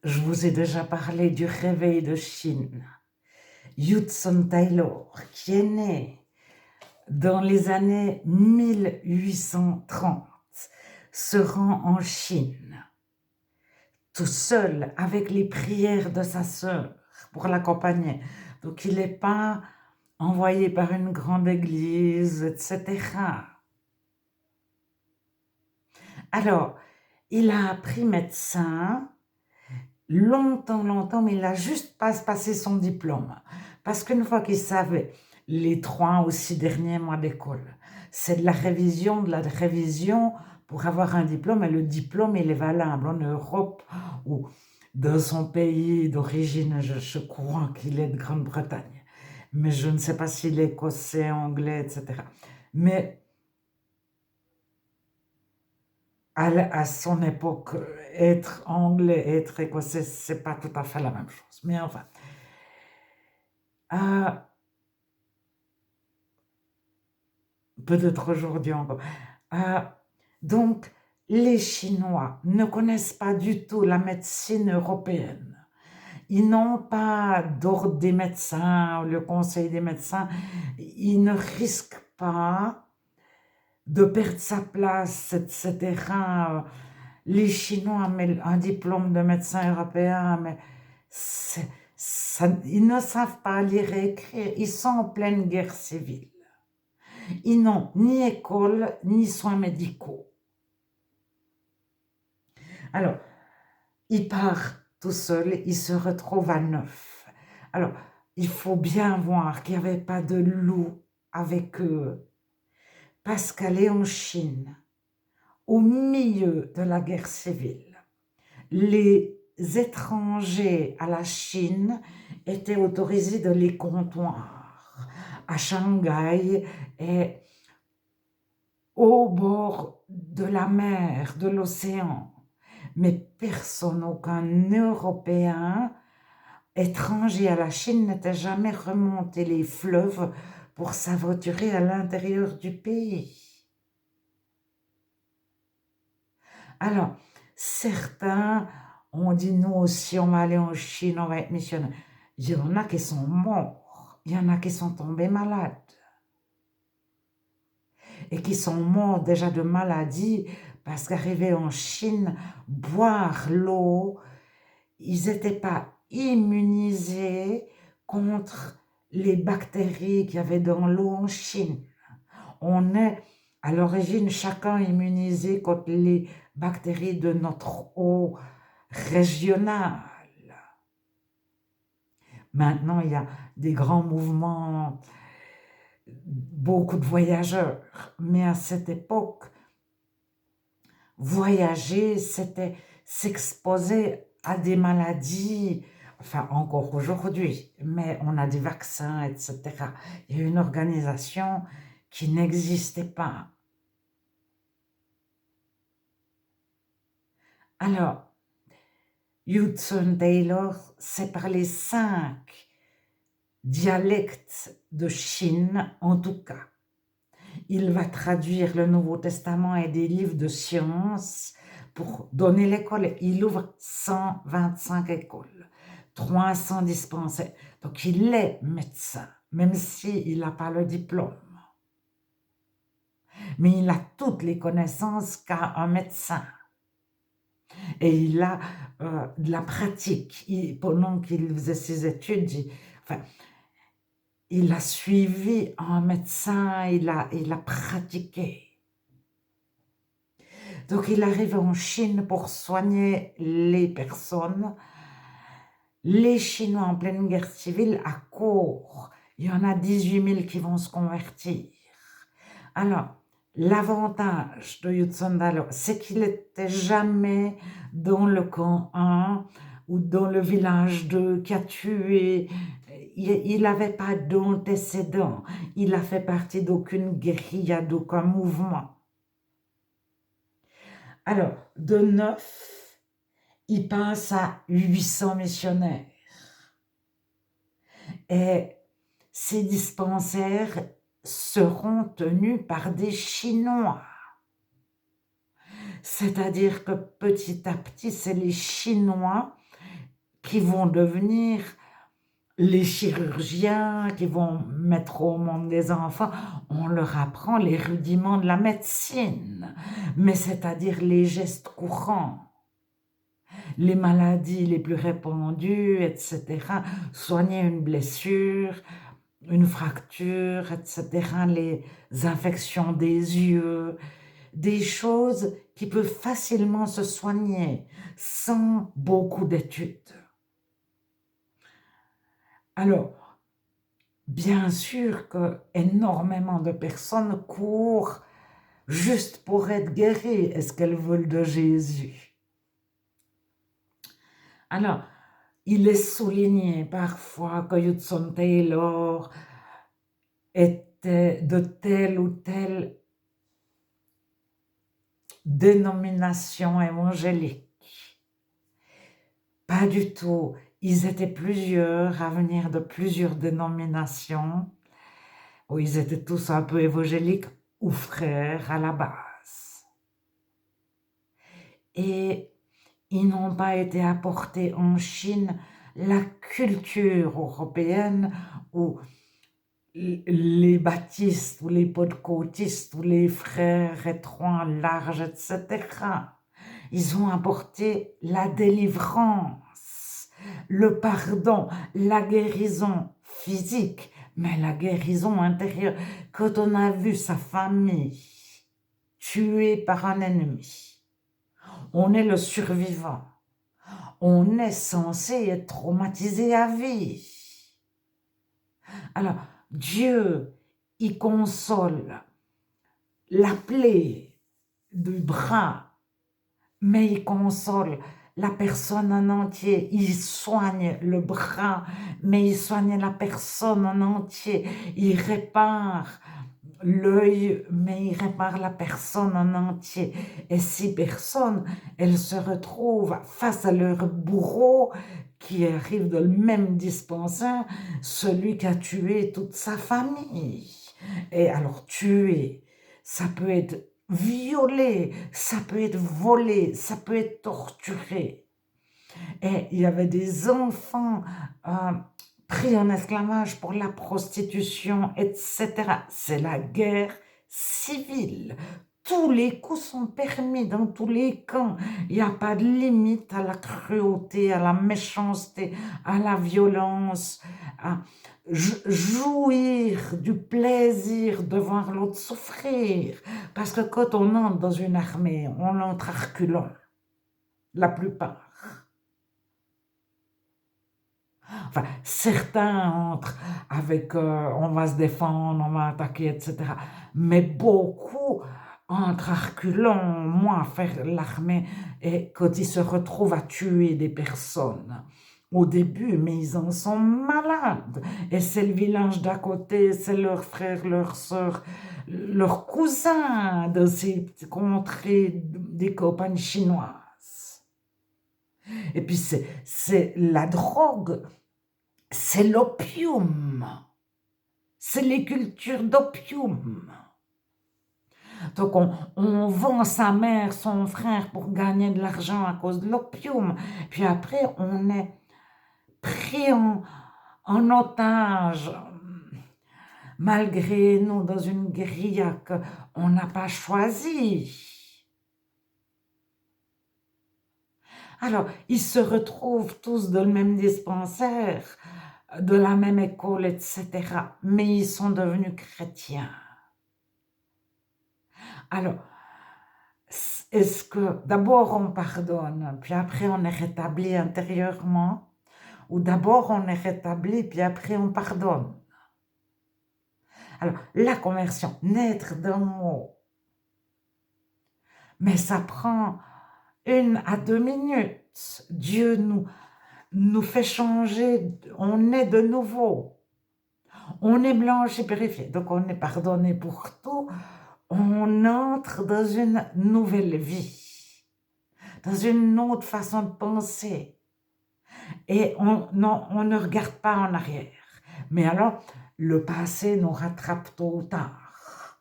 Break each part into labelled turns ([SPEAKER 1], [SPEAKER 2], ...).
[SPEAKER 1] Je vous ai déjà parlé du réveil de Chine. Hudson Taylor, qui est né dans les années 1830, se rend en Chine, tout seul, avec les prières de sa sœur pour l'accompagner. Donc il n'est pas envoyé par une grande église, etc. Alors, il a appris médecin longtemps, mais il n'a juste pas passé son diplôme. Parce qu'une fois qu'il savait les 3 ou 6 derniers mois d'école, c'est de la révision pour avoir un diplôme, et le diplôme, il est valable en Europe ou dans son pays d'origine, je crois qu'il est de Grande-Bretagne. Mais je ne sais pas s'il est écossais, anglais, etc. Mais à son époque, être anglais et être écossais, c'est pas tout à fait la même chose. Mais enfin, peut-être aujourd'hui encore. Euh, donc, les Chinois ne connaissent pas du tout la médecine européenne. Ils n'ont pas d'ordre des médecins, le conseil des médecins. Ils ne risquent pas de perdre sa place, etc. Les Chinois ont un diplôme de médecin européen, mais ils ne savent pas lire et écrire. Ils sont en pleine guerre civile. Ils n'ont ni école, ni soins médicaux. Alors, il part tout seul, il se retrouve à Neuf. Alors, il faut bien voir qu'il n'y avait pas de loup avec eux, parce qu'aller en Chine, au milieu de la guerre civile, les étrangers à la Chine étaient autorisés dans les comptoirs à Shanghai et au bord de la mer, de l'océan. Mais personne, aucun Européen étranger à la Chine n'était jamais remonté les fleuves pour s'aventurer à l'intérieur du pays. Alors, certains ont dit, nous aussi, on va aller en Chine, on va être missionnaires. Il y en a qui sont morts, il y en a qui sont tombés malades. Et qui sont morts déjà de maladie parce qu'arrivés en Chine, boire l'eau, ils n'étaient pas immunisés contre les bactéries qu'il y avait dans l'eau en Chine. On est à l'origine chacun immunisé contre les bactéries de notre eau régionale. Maintenant, il y a des grands mouvements, beaucoup de voyageurs, mais à cette époque, voyager, c'était s'exposer à des maladies, enfin encore aujourd'hui, mais on a des vaccins, etc. Il y a une organisation qui n'existait pas. Alors, Hudson Taylor sait parler 5 dialectes de Chine, en tout cas. Il va traduire le Nouveau Testament et des livres de sciences pour donner l'école. Il ouvre 125 écoles, 300 dispensaires. Donc, il est médecin, même s'il n'a pas le diplôme. Mais il a toutes les connaissances qu'a un médecin. Et il a de la pratique. Pendant qu'il faisait ses études, il a suivi un médecin, il a pratiqué. Donc, il arrive en Chine pour soigner les personnes. Les Chinois en pleine guerre civile accourent. Il y en a 18 000 qui vont se convertir. Alors, l'avantage de Hudson Taylor, c'est qu'il n'était jamais dans le camp 1 ou dans le village 2 qui a tué. Il n'avait pas d'antécédent. Il n'a fait partie d'aucune guérilla, d'aucun mouvement. Alors, de 9, il passe à 800 missionnaires. Et ces dispensaires seront tenus par des Chinois. C'est-à-dire que petit à petit, c'est les Chinois qui vont devenir les chirurgiens, qui vont mettre au monde des enfants. On leur apprend les rudiments de la médecine, mais c'est-à-dire les gestes courants, les maladies les plus répandues, etc. Soigner une blessure, une fracture, etc. Les infections des yeux, des choses qui peuvent facilement se soigner sans beaucoup d'études. Alors, bien sûr que énormément de personnes courent juste pour être guéries. Est-ce qu'elles veulent de Jésus? Alors, il est souligné parfois que Hudson Taylor était de telle ou telle dénomination évangélique. Pas du tout. Ils étaient plusieurs à venir de plusieurs dénominations, où ils étaient tous un peu évangéliques ou frères à la base. Et ils n'ont pas été apportés en Chine la culture européenne où les baptistes ou les pentecôtistes ou les frères étroits, larges, etc. Ils ont apporté la délivrance, le pardon, la guérison physique, mais la guérison intérieure. Quand on a vu sa famille tuée par un ennemi, on est le survivant. On est censé être traumatisé à vie. Alors, Dieu, il console la plaie du bras, mais il console la personne en entier. Il soigne le bras, mais il soigne la personne en entier. Il répare l'œil, mais il répare la personne en entier. Et ces personnes, elles se retrouvent face à leur bourreau qui arrive dans le même dispensaire, celui qui a tué toute sa famille. Et alors tuer, ça peut être violé, ça peut être volé, ça peut être torturé. Et il y avait des enfants pris en esclavage pour la prostitution, etc. C'est la guerre civile. Tous les coups sont permis dans tous les camps. Il n'y a pas de limite à la cruauté, à la méchanceté, à la violence, à jouir du plaisir de voir l'autre souffrir. Parce que quand on entre dans une armée, on entre à reculons, la plupart. Enfin, certains entrent avec on va se défendre, on va attaquer, etc. Mais beaucoup entrent à reculons, moi, à faire l'armée, et quand ils se retrouvent à tuer des personnes, au début, mais ils en sont malades. Et c'est le village d'à côté, c'est leurs frères, leurs sœurs, leurs cousins de ces petites contrées des campagnes chinoises. Et puis c'est la drogue. C'est l'opium, c'est les cultures d'opium. Donc on vend sa mère, son frère pour gagner de l'argent à cause de l'opium. Puis après on est pris en otage, malgré nous, dans une guérilla qu'on n'a pas choisie. Alors, ils se retrouvent tous dans le même dispensaire, de la même école, etc. Mais ils sont devenus chrétiens. Alors, est-ce que d'abord on pardonne, puis après on est rétabli intérieurement, ou d'abord on est rétabli, puis après on pardonne? Alors, la conversion, naître d'un mot, mais ça prend 1 à 2 minutes. Dieu nous fait changer, on est de nouveau. On est blanche et purifié, donc on est pardonné pour tout. On entre dans une nouvelle vie, dans une autre façon de penser. Et on ne regarde pas en arrière. Mais alors, le passé nous rattrape tôt ou tard.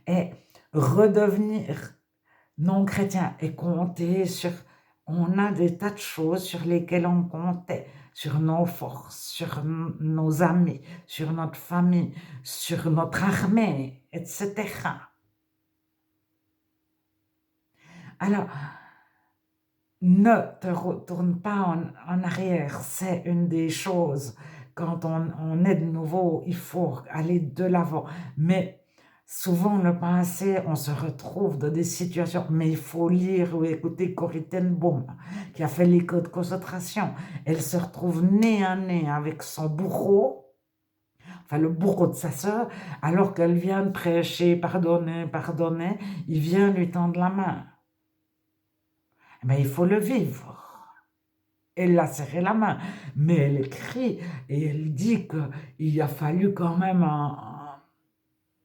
[SPEAKER 1] Et redevenir non chrétien et compter sur on a des tas de choses sur lesquelles on comptait, sur nos forces, sur nos amis, sur notre famille, sur notre armée, etc. Alors, ne te retourne pas en arrière, c'est une des choses. Quand on est de nouveau, il faut aller de l'avant. Mais souvent, le passé, on se retrouve dans des situations, mais il faut lire ou écouter Corrie ten Boom, qui a fait les codes de concentration. Elle se retrouve nez à nez avec son bourreau, enfin le bourreau de sa sœur, alors qu'elle vient de prêcher, pardonner, pardonner, il vient lui tendre la main. Mais il faut le vivre. Elle l'a serré la main, mais elle écrit et elle dit qu'il a fallu quand même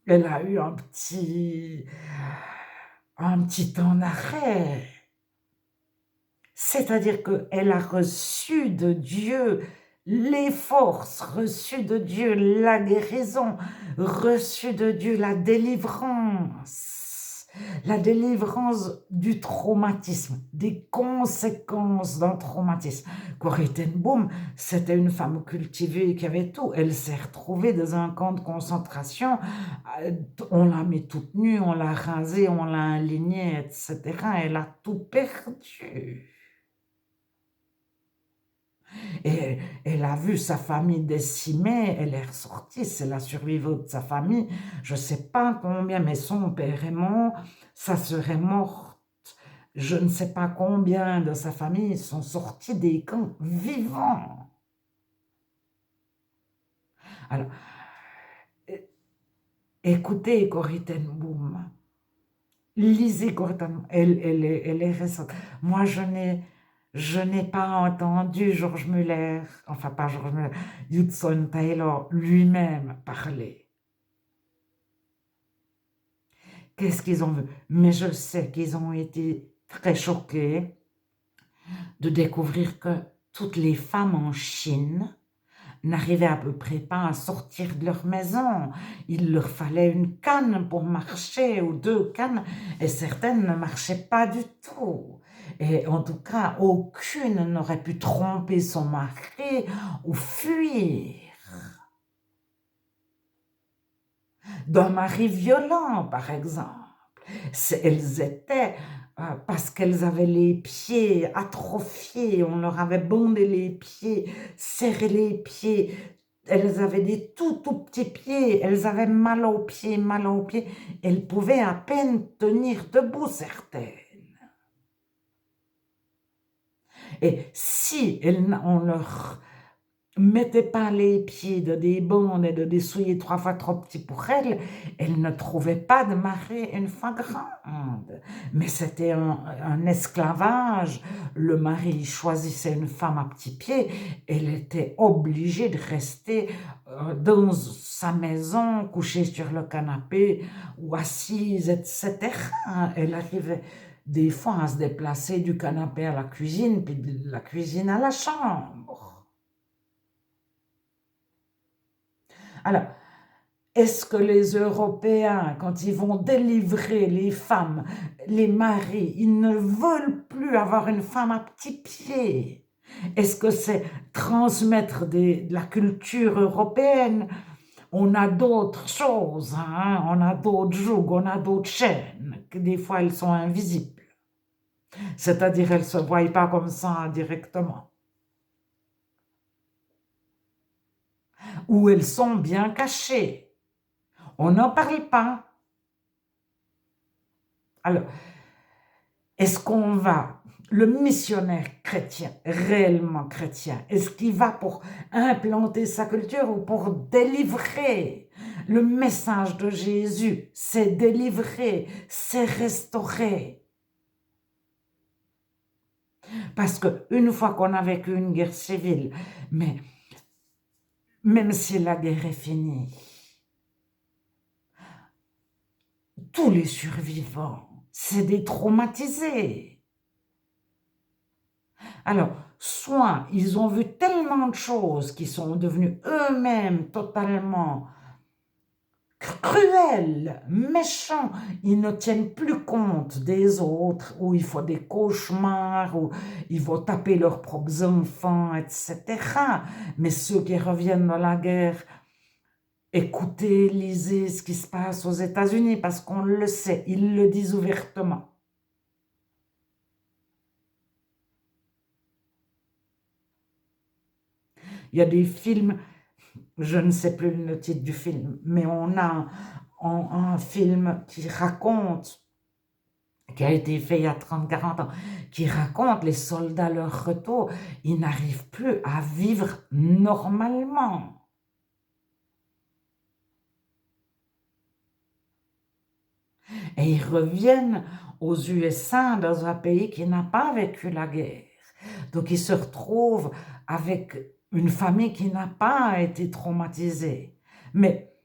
[SPEAKER 1] elle a eu un petit temps d'arrêt. C'est-à-dire qu'elle a reçu de Dieu les forces, reçu de Dieu la guérison, reçu de Dieu la délivrance du traumatisme, des conséquences d'un traumatisme. Corrie ten Boom, c'était une femme cultivée qui avait tout. Elle s'est retrouvée dans un camp de concentration. On l'a mis toute nue, on l'a rasée, on l'a alignée, etc. Elle a tout perdu. Et elle a vu sa famille décimée, elle est ressortie, c'est la survivante de sa famille, je ne sais pas combien, mais son père est mort, sa sœur est morte, je ne sais pas combien de sa famille sont sortis des camps vivants. Alors, écoutez Corrie ten Boom, lisez Corrie ten Boom, elle est récente. Moi, je n'ai pas entendu George Muller, enfin pas George Muller, Hudson Taylor lui-même parler. Qu'est-ce qu'ils ont vu? Mais je sais qu'ils ont été très choqués de découvrir que toutes les femmes en Chine n'arrivaient à peu près pas à sortir de leur maison. Il leur fallait une canne pour marcher ou 2 cannes et certaines ne marchaient pas du tout. Et en tout cas, aucune n'aurait pu tromper son mari ou fuir d'un mari violent, par exemple. Elles étaient, parce qu'elles avaient les pieds atrophiés, on leur avait bondé les pieds, serré les pieds, elles avaient des tout petits pieds, elles avaient mal aux pieds, elles pouvaient à peine tenir debout certaines. Et si on leur mettait pas les pieds de des bandes et de des souliers 3 fois trop petits pour elles, elles ne trouvaient pas de mari une fois grande. Mais c'était un esclavage. Le mari choisissait une femme à petits pieds, elle était obligée de rester dans sa maison, couchée sur le canapé ou assise, etc. Elle arrivait des fois à se déplacer du canapé à la cuisine, puis de la cuisine à la chambre. Alors, est-ce que les Européens, quand ils vont délivrer les femmes, les maris, ils ne veulent plus avoir une femme à petits pieds? Est-ce que c'est transmettre de la culture européenne? On a d'autres choses, hein? On a d'autres jougs, on a d'autres chaînes, que des fois elles sont invisibles. C'est-à-dire elles ne se voient pas comme ça directement. Ou elles sont bien cachées. On n'en parle pas. Alors, est-ce qu'on va, le missionnaire chrétien, réellement chrétien, est-ce qu'il va pour implanter sa culture ou pour délivrer? Le message de Jésus, c'est délivrer, c'est restaurer. Parce qu'une fois qu'on a vécu une guerre civile, mais même si la guerre est finie, tous les survivants, c'est des traumatisés. Alors, soit ils ont vu tellement de choses qui sont devenues eux-mêmes totalement cruels, méchants. Ils ne tiennent plus compte des autres, où ils font des cauchemars, où ils vont taper leurs propres enfants, etc. Mais ceux qui reviennent de la guerre, écoutez, lisez ce qui se passe aux États-Unis, parce qu'on le sait, ils le disent ouvertement. Il y a des films, je ne sais plus le titre du film, mais on a un film qui raconte, qui a été fait il y a 30-40 ans, qui raconte les soldats à leur retour, ils n'arrivent plus à vivre normalement. Et ils reviennent aux USA, dans un pays qui n'a pas vécu la guerre. Donc ils se retrouvent avec une famille qui n'a pas été traumatisée. Mais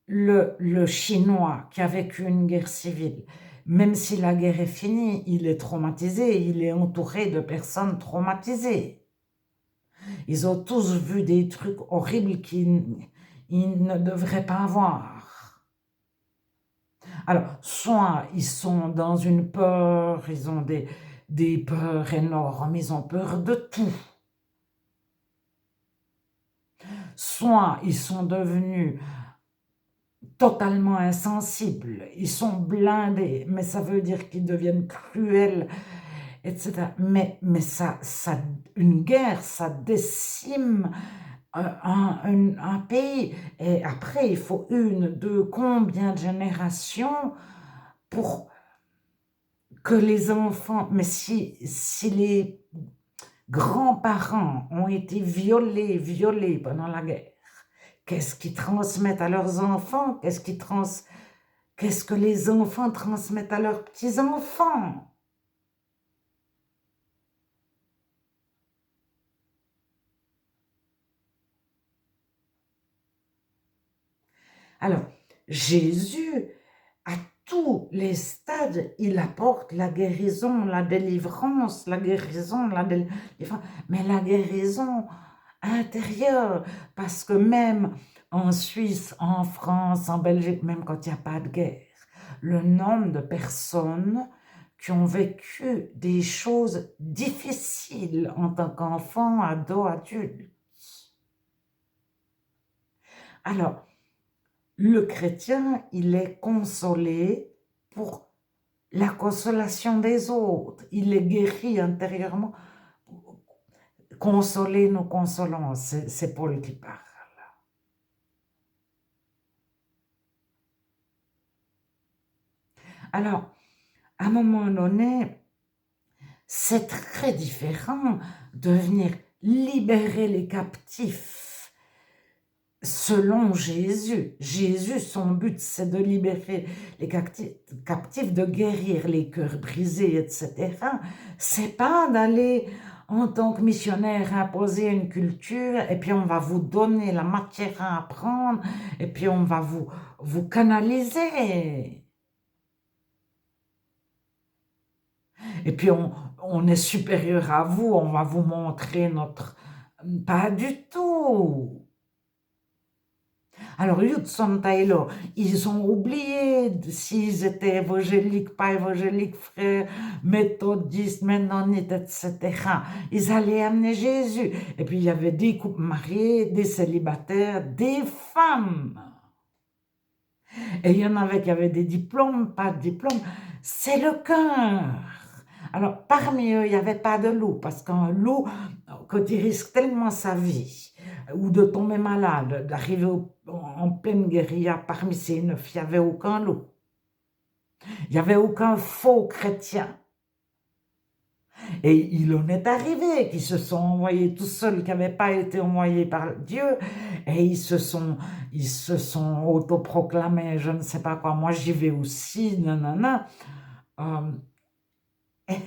[SPEAKER 1] le Chinois qui a vécu une guerre civile, même si la guerre est finie, il est traumatisé, il est entouré de personnes traumatisées. Ils ont tous vu des trucs horribles qu'ils ne devraient pas voir. Alors, soit ils sont dans une peur, ils ont des peurs énormes, ils ont peur de tout. Soit ils sont devenus totalement insensibles, ils sont blindés, mais ça veut dire qu'ils deviennent cruels, etc. Mais une guerre, ça décime un pays. Et après, il faut une, deux, combien de générations pour que les enfants... Mais si les grands-parents ont été violés pendant la guerre, qu'est-ce qu'ils transmettent à leurs enfants? Qu'est-ce que les enfants transmettent à leurs petits-enfants? Alors, Jésus, à tous les stades, il apporte la guérison, la délivrance, la guérison, la délivrance, mais la guérison intérieure, parce que même en Suisse, en France, en Belgique, même quand il n'y a pas de guerre, le nombre de personnes qui ont vécu des choses difficiles en tant qu'enfant, ado, adulte. Alors, le chrétien, il est consolé pour la consolation des autres. Il est guéri intérieurement. Consoler, nous consolons, c'est Paul qui parle. Alors, à un moment donné, c'est très différent de venir libérer les captifs selon Jésus. Jésus, son but, c'est de libérer les captifs, de guérir les cœurs brisés, etc. C'est pas d'aller en tant que missionnaire imposer une culture et puis on va vous donner la matière à apprendre et puis on va vous canaliser. Et puis on est supérieur à vous, on va vous montrer notre... Pas du tout. Alors, Hudson Taylor, ils ont oublié s'ils étaient évangéliques, pas évangéliques, frères, méthodistes, mennonites, etc. Ils allaient amener Jésus. Et puis, il y avait des couples mariés, des célibataires, des femmes. Et il y en avait qui avaient des diplômes, pas de diplômes. C'est le cœur. Alors, parmi eux, il n'y avait pas de loup, parce qu'un loup, quand il risque tellement sa vie, ou de tomber malade, d'arriver en pleine guérilla parmi ces neuf, il n'y avait aucun loup. Il n'y avait aucun faux chrétien. Et il en est arrivé qui se sont envoyés tout seuls, qui n'avaient pas été envoyés par Dieu, et ils se sont autoproclamés, je ne sais pas quoi, moi j'y vais aussi, nanana. Euh,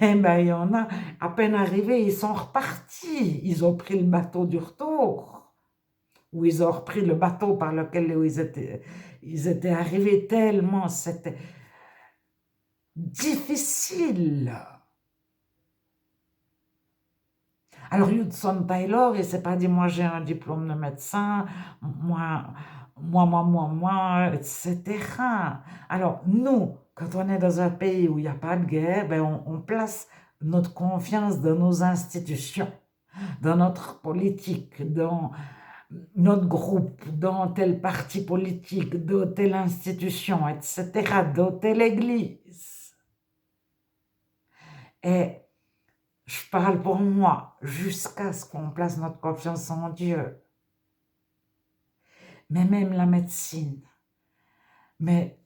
[SPEAKER 1] Eh bien, il y en a, à peine arrivés, ils sont repartis. Ils ont pris le bateau du retour, ou ils ont repris le bateau par lequel ils étaient arrivés tellement c'était difficile. Alors, Hudson Taylor, il s'est pas dit, moi j'ai un diplôme de médecin, moi moi, etc. Alors, nous, quand on est dans un pays où il n'y a pas de guerre, ben on place notre confiance dans nos institutions, dans notre politique, dans notre groupe, dans tel parti politique, dans telle institution, etc., dans telle église. Et je parle pour moi, jusqu'à ce qu'on place notre confiance en Dieu. Mais même la médecine. Mais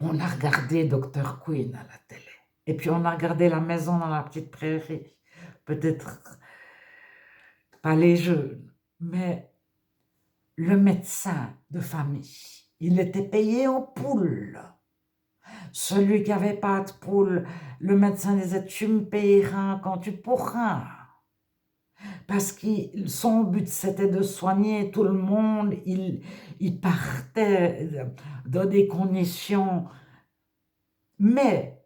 [SPEAKER 1] on a regardé Dr. Queen à la télé. Et puis on a regardé La Maison dans la Petite Prairie. Peut-être pas les jeunes, mais le médecin de famille, il était payé en poule. Celui qui n'avait pas de poule, le médecin disait, tu me payeras quand tu pourras. Parce que son but, c'était de soigner tout le monde. Il partait dans des conditions. Mais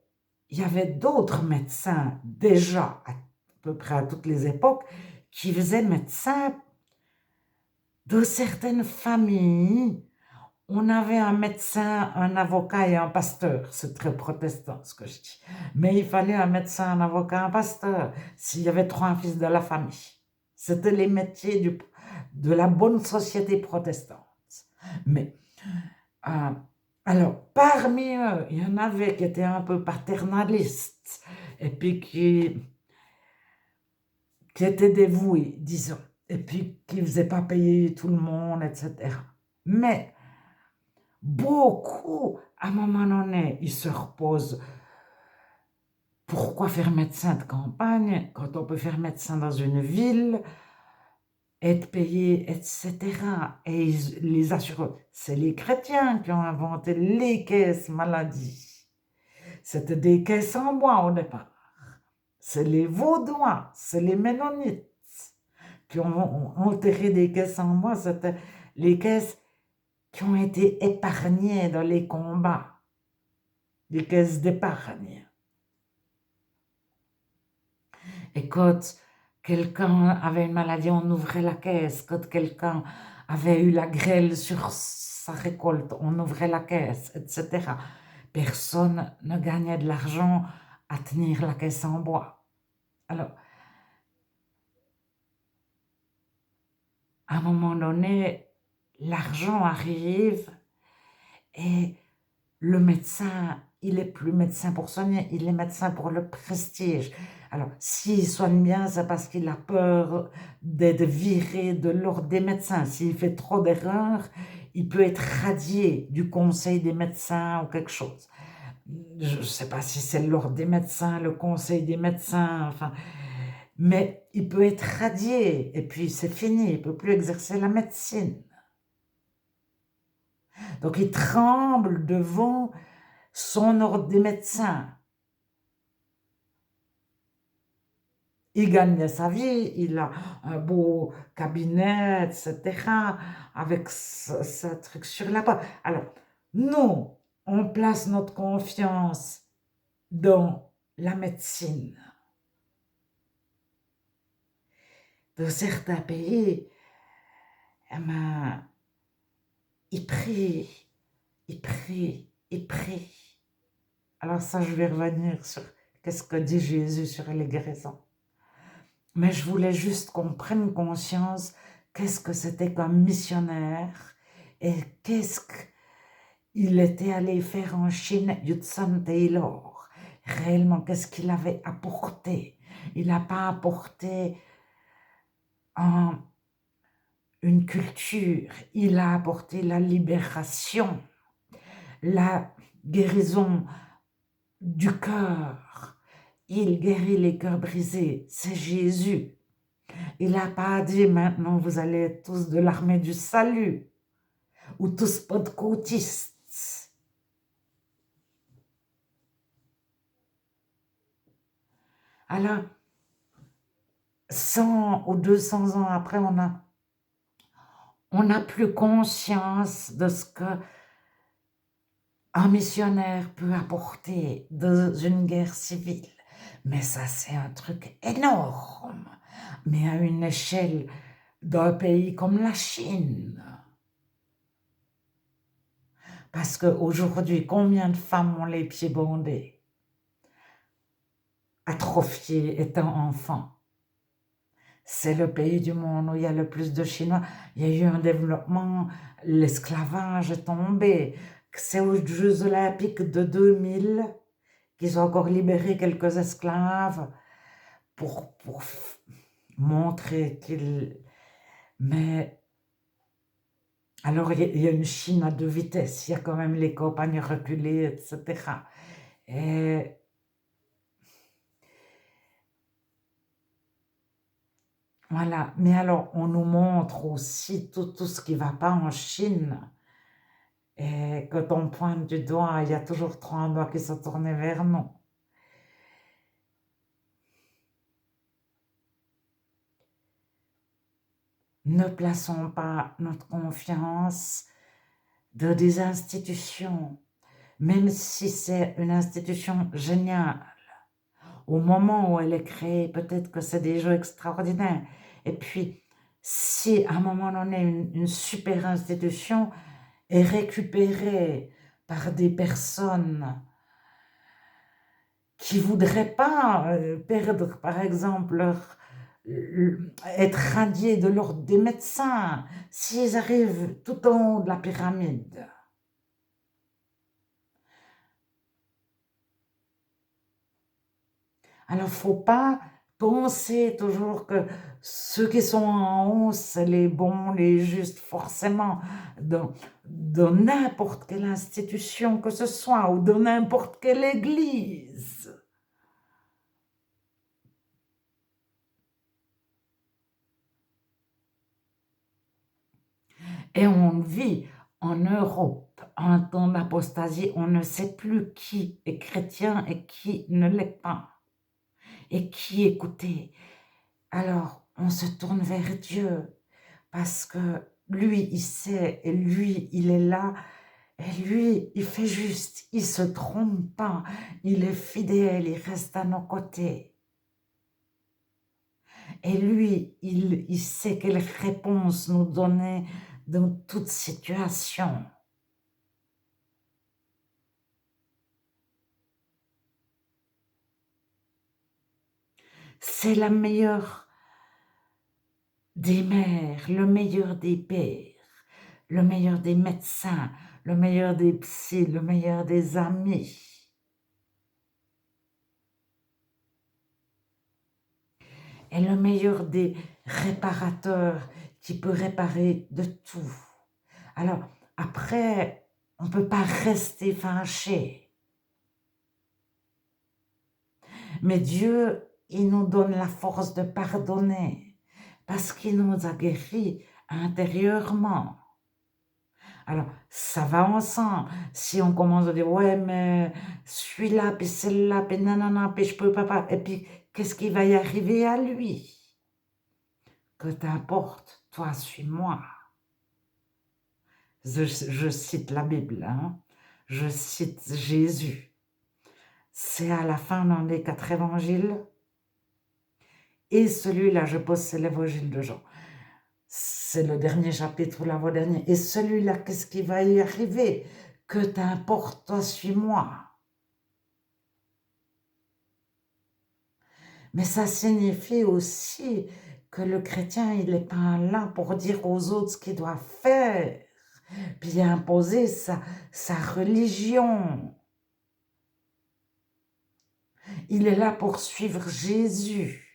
[SPEAKER 1] il y avait d'autres médecins, déjà à peu près à toutes les époques, qui faisaient médecin de certaines familles. On avait un médecin, un avocat et un pasteur. C'est très protestant ce que je dis. Mais il fallait un médecin, un avocat, un pasteur, s'il y avait trois fils de la famille. C'était les métiers de la bonne société protestante. Mais, alors, parmi eux, il y en avait qui étaient un peu paternalistes et puis qui étaient dévoués, disons, et puis qui ne faisaient pas payer tout le monde, etc. Mais beaucoup, à un moment donné, ils se reposent. Pourquoi faire médecin de campagne quand on peut faire médecin dans une ville, être payé, etc. Et les assureurs, c'est les chrétiens qui ont inventé les caisses maladie. C'était des caisses en bois au départ. C'est les Vaudois, c'est les Ménonites qui ont enterré des caisses en bois. C'était les caisses qui ont été épargnées dans les combats, des caisses d'épargne. Et quand quelqu'un avait une maladie, on ouvrait la caisse. Quand quelqu'un avait eu la grêle sur sa récolte, on ouvrait la caisse, etc. Personne ne gagnait de l'argent à tenir la caisse en bois. Alors, à un moment donné, l'argent arrive et le médecin, il n'est plus médecin pour soigner, il est médecin pour le prestige. Alors, s'il soigne bien, c'est parce qu'il a peur d'être viré de l'ordre des médecins. S'il fait trop d'erreurs, il peut être radié du conseil des médecins ou quelque chose. Je ne sais pas si c'est l'ordre des médecins, le conseil des médecins, enfin, mais il peut être radié et puis c'est fini, il ne peut plus exercer la médecine. Donc, il tremble devant son ordre des médecins. Il gagne sa vie, il a un beau cabinet, etc., avec sa truc sur la porte. Alors, nous, on place notre confiance dans la médecine. Dans certains pays, eh ben, ils prient, ils prient, ils prient. Alors ça, je vais revenir sur qu'est-ce que dit Jésus sur les guérisons. Mais je voulais juste qu'on prenne conscience qu'est-ce que c'était comme missionnaire et qu'est-ce qu'il était allé faire en Chine, Hudson Taylor. Réellement, qu'est-ce qu'il avait apporté? Il n'a pas apporté une culture, il a apporté la libération, la guérison du cœur. Il guérit les cœurs brisés, c'est Jésus. Il n'a pas dit maintenant vous allez être tous de l'armée du salut ou tous pentecôtistes. Alors, 100 ou 200 ans après, on n'a plus conscience de ce que un missionnaire peut apporter dans une guerre civile. Mais ça, c'est un truc énorme, mais à une échelle d'un pays comme la Chine. Parce qu'aujourd'hui, combien de femmes ont les pieds bondés, atrophiées étant enfants? C'est le pays du monde où il y a le plus de Chinois. Il y a eu un développement, l'esclavage est tombé. C'est aux Jeux olympiques de 2000 qu'ils ont encore libéré quelques esclaves pour montrer qu'ils... Mais alors, il y a une Chine à deux vitesses. Il y a quand même les campagnes reculées, etc. Et voilà. Mais alors, on nous montre aussi tout ce qui ne va pas en Chine. Et quand on pointe du doigt, il y a toujours trois doigts qui sont tournés vers nous. Ne plaçons pas notre confiance dans des institutions, même si c'est une institution géniale. Au moment où elle est créée, peut-être que c'est des jeux extraordinaires. Et puis, si à un moment donné, une super institution est récupérée par des personnes qui ne voudraient pas perdre, par exemple, être radiés de l'ordre des médecins, s'ils arrivent tout en haut de la pyramide. Alors, il ne faut pas penser toujours que ceux qui sont en haut, c'est les bons, les justes, forcément, dans n'importe quelle institution que ce soit, ou dans n'importe quelle église. Et on vit en Europe en temps d'apostasie, on ne sait plus qui est chrétien et qui ne l'est pas, et qui écouter. Alors, on se tourne vers Dieu, parce que lui, il sait, et lui, il est là, et lui, il fait juste, il se trompe pas, il est fidèle, il reste à nos côtés. Et lui, il sait quelle réponse nous donner dans toute situation. C'est la meilleure des mères, le meilleur des pères, le meilleur des médecins, le meilleur des psys, le meilleur des amis. Et le meilleur des réparateurs qui peut réparer de tout. Alors, après, on ne peut pas rester fâché. Mais Dieu, il nous donne la force de pardonner parce qu'il nous a guéris intérieurement. Alors, ça va ensemble. Si on commence à dire, ouais, mais celui-là, puis celle-là, puis nanana, puis je peux pas, et puis qu'est-ce qui va y arriver à lui? Que t'importe, toi, suis-moi. Je cite la Bible, hein? Je cite Jésus. C'est à la fin dans les 4 évangiles. Et celui-là, je pose, c'est l'évangile de Jean. C'est le dernier chapitre ou l'avant-dernier. Et celui-là, qu'est-ce qui va y arriver? Que t'importe, toi, suis-moi. Mais ça signifie aussi que le chrétien, il n'est pas là pour dire aux autres ce qu'il doit faire, puis imposer sa religion. Il est là pour suivre Jésus.